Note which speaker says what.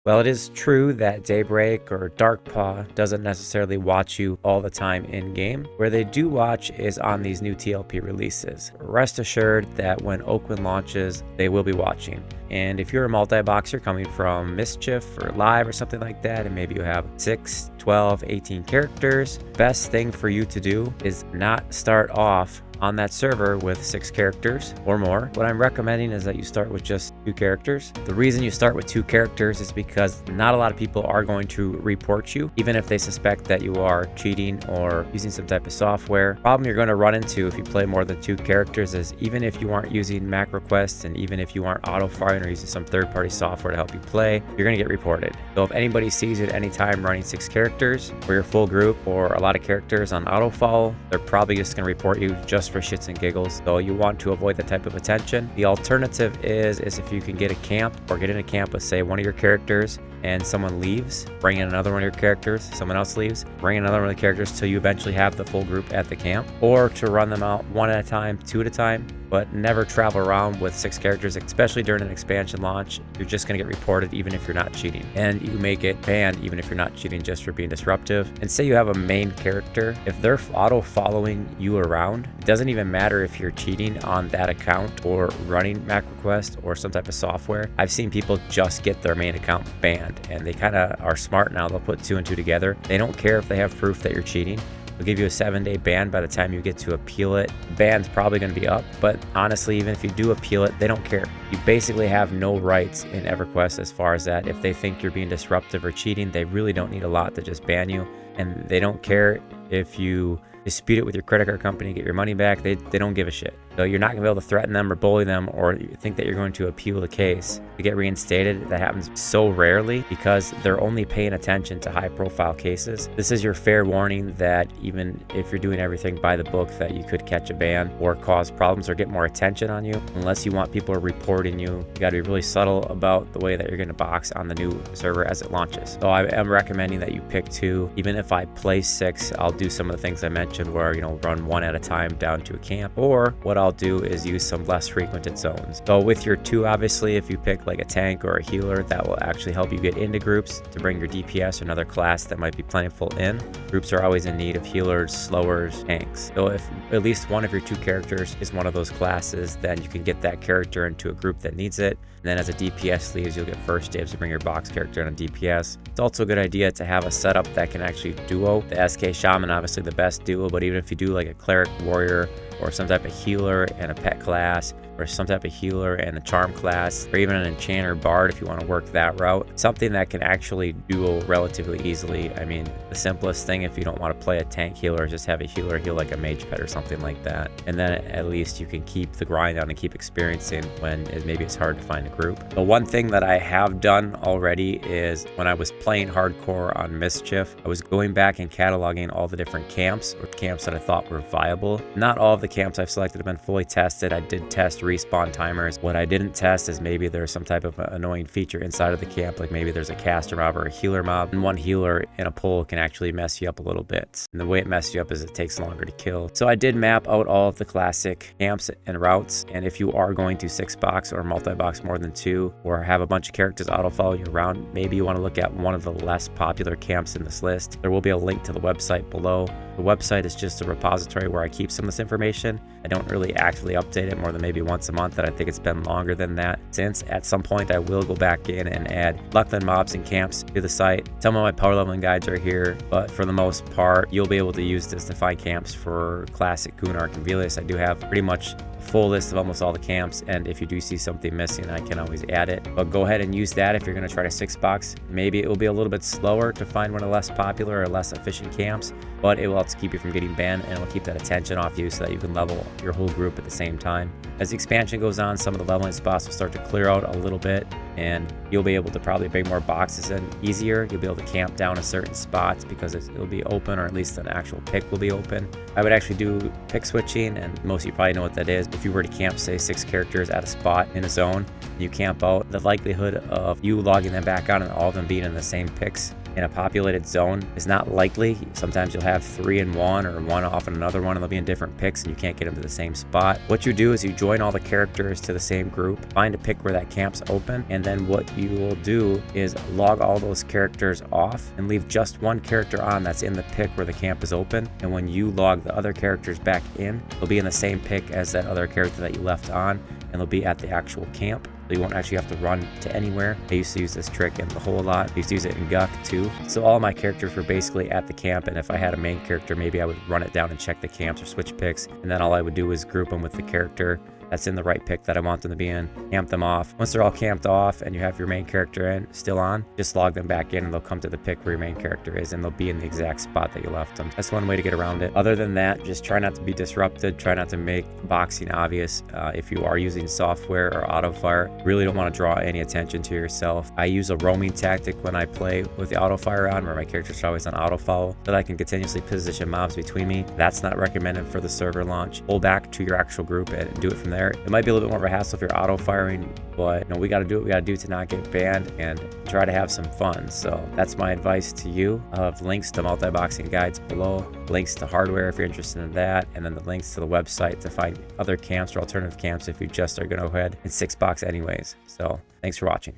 Speaker 1: Well, it is true that Daybreak or Darkpaw doesn't necessarily watch you all the time in-game. Where they do watch is on these new TLP releases. Rest assured that when Oakwynd launches, they will be watching. And if you're a multi-boxer coming from Mischief or Live or something like that, and maybe you have 6, 12, 18 characters, best thing for you to do is not start off on that server with 6 characters or more. What I'm recommending is that you start with just 2 characters. The reason you start with 2 characters is because not a lot of people are going to report you, even if they suspect that you are cheating or using some type of software. Problem you're going to run into if you play more than 2 characters is even if you aren't using Macroquest and even if you aren't auto-firing or using some third-party software to help you play, you're going to get reported. So if anybody sees you at any time running 6 characters or your full group or a lot of characters on auto-follow, they're probably just going to report you just for shits and giggles. So you want to avoid that type of attention. The alternative is if you can get a camp or get in a camp with, say, one of your characters and someone leaves, bring in another one of your characters, someone else leaves, bring in another one of the characters till you eventually have the full group at the camp, or to run them out 1 at a time, 2 at a time, but never travel around with 6 characters, especially during an expansion launch. You're just going to get reported even if you're not cheating, and you may get banned even if you're not cheating just for being disruptive. And say you have a main character, if they're auto following you around, it doesn't even matter if you're cheating on that account or running Macroquest or some type of software. I've seen people just get their main account banned, and they kind of are smart now. They'll put 2 and 2 together. They don't care if they have proof that you're cheating. They'll give you a 7-day ban by the time you get to appeal it. The ban's probably going to be up, but honestly, even if you do appeal it, they don't care. You basically have no rights in Everquest as far as that. If they think you're being disruptive or cheating, they really don't need a lot to just ban you, and they don't care if you dispute it with your credit card company, get your money back. They don't give a shit. So you're not gonna be able to threaten them or bully them or think that you're going to appeal the case to get reinstated. That happens so rarely because they're only paying attention to high profile cases. This is your fair warning that even if you're doing everything by the book, that you could catch a ban or cause problems or get more attention on you. Unless you want people reporting you, you gotta be really subtle about the way that you're gonna box on the new server as it launches. So I am recommending that you pick 2. Even if I play 6, I'll do some of the things I mentioned where, run 1 at a time down to a camp, or what I'll do is use some less frequented zones. So with your 2, obviously, if you pick like a tank or a healer, that will actually help you get into groups to bring your DPS or another class that might be plentiful in. Groups are always in need of healers, slowers, tanks. So if at least one of your 2 characters is one of those classes, then you can get that character into a group that needs it. And then as a DPS leaves, you'll get first dibs to bring your box character on a DPS. It's also a good idea to have a setup that can actually duo. The SK Shaman, obviously the best duo, but even if you do like a cleric warrior or some type of healer and a pet class, or some type of healer and a charm class, or even an enchanter bard if you want to work that route, something that can actually duo relatively easily. I mean, the simplest thing if you don't want to play a tank healer is just have a healer heal like a mage pet or something like that, and then at least you can keep the grind on and keep experiencing when maybe it's hard to find a group. The one thing that I have done already is when I was playing hardcore on Mischief, I was going back and cataloging all the different camps or camps that I thought were viable. Not all of the camps I've selected have been fully tested. I did test respawn timers. What I didn't test is maybe there's some type of annoying feature inside of the camp, like maybe there's a caster mob or a healer mob, and one healer in a pull can actually mess you up a little bit. And the way it messes you up is it takes longer to kill. So I did map out all of the classic camps and routes, and if you are going to 6 box or multi-box more than 2, or have a bunch of characters auto follow you around, maybe you want to look at one of the less popular camps in this list. There will be a link to the website below. The website is just a repository where I keep some of this information. I don't really actively update it more than maybe once a month, and I think it's been longer than that since. At some point I will go back in and add Luckland mobs and camps to the site. Some of my power leveling guides are here, but for the most part you'll be able to use this to find camps for classic Gunark and Velius. I do have pretty much a full list of almost all the camps, and if you do see something missing, I can always add it. But go ahead and use that if you're going to try to 6 box. Maybe it will be a little bit slower to find one of the less popular or less efficient camps, but it will help to keep you from getting banned, and it will keep that attention off you so that you can level your whole group at the same time. As the expansion goes on, some of the leveling spots will start to clear out a little bit, and you'll be able to probably bring more boxes in easier. You'll be able to camp down in certain spots because it'll be open, or at least an actual pick will be open. I would actually do pick switching, and most of you probably know what that is. If you were to camp, say, 6 characters at a spot in a zone, and you camp out, the likelihood of you logging them back on and all of them being in the same picks in a populated zone is not likely. Sometimes you'll have 3 in one or one off in another one, and they'll be in different picks and you can't get them to the same spot. What you do is you join all the characters to the same group, find a pick where that camp's open, and then what you will do is log all those characters off and leave just one character on that's in the pick where the camp is open. And when you log the other characters back in, they'll be in the same pick as that other character that you left on, and they'll be at the actual camp. So you won't actually have to run to anywhere. I used to use this trick in the hole a lot. I used to use it in Guck too. So all my characters were basically at the camp, and if I had a main character, maybe I would run it down and check the camps or switch picks, and then all I would do is group them with the character that's in the right pick that I want them to be in, camp them off. Once they're all camped off and you have your main character in still on, just log them back in and they'll come to the pick where your main character is, and they'll be in the exact spot that you left them. That's one way to get around it. Other than that, just try not to be disrupted. Try not to make boxing obvious. If you are using software or auto fire, really don't want to draw any attention to yourself. I use a roaming tactic when I play with the auto fire on, where my characters are always on auto follow, so that I can continuously position mobs between me. That's not recommended for the server launch. Pull back to your actual group and do it from there. It might be a little bit more of a hassle if you're auto firing, but we got to do what we got to do to not get banned and try to have some fun. So that's my advice to you. I'll have links to multi-boxing guides below, links to hardware if you're interested in that, and then the links to the website to find other camps or alternative camps if you just are going to go ahead and 6 box anyways. So thanks for watching.